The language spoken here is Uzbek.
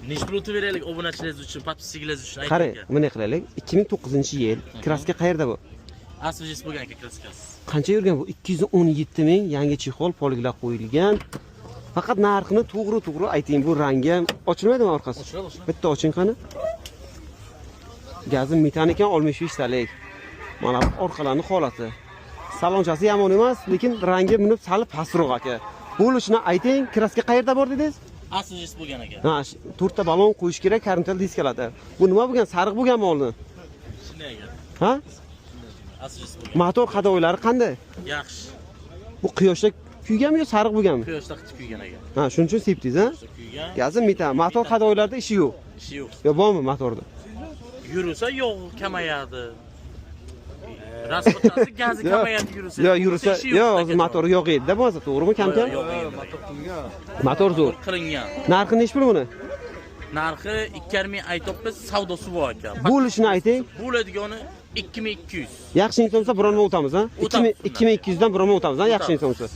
Nechta pul o'tib obunachilaringiz uchun, podpischilaringiz uchun Qarang, ayting. buni qilaylik. 2009-yil. Kraska qayerda bu? Asvajis bo'lgan aka kraskasi. Qancha yurgan bu? 217 ming yangi chexol poliglar qo'yilgan. Faqat narxini to'g'ri ayting. Bu rangi ham ochilmaydimi orqasi? Ochiladi. Bitta oching qani. Gazi metan ekan 65 talik. Mana orqalarning holati. Salonchasi yomon emas, lekin rangi buni sal pastroq aka. Bo'lishini ayting. Kraska qayerda bor dedingiz? Asvajis bo'lgan aka. Ha, to'rtta balon qo'yish kerak, karantal diskalarda. Bu nima bo'lgan? Sariq bo'lgan molni. Shunday aka. Ha? Asvajis bo'lgan. Motor qadoylari qanday? Yaxshi. Bu quyoshda kuyganmi yo sariq bo'lganmi? Quyoshda qitib kuygan aka. Ha, shuning uchun sepdingiz, ha? Kuygan. Gazi metan. Motor qadoylarda ishi yo'q. Ishi yo'q. Yo bormi motorda? Yursa yog' kamayadi. Rasxotasi gazi kamayadi yursa. Yo, yursa, yo, hozir motor yo'q edi-da bo'lsa, to'g'rimi, kam-kam? Motor zo'r. Qilingan. Narxi nech pul buni? Narxi 2,5 ming aytibmiz, savdosi bor aka. Bo'lishini ayting. Bo'ladigani 2200. Yaxshi inson bo'lsa bironma o'tamiz, ha? 2200 dan bironma o'tamiz, ha? Yaxshi inson bo'lsa.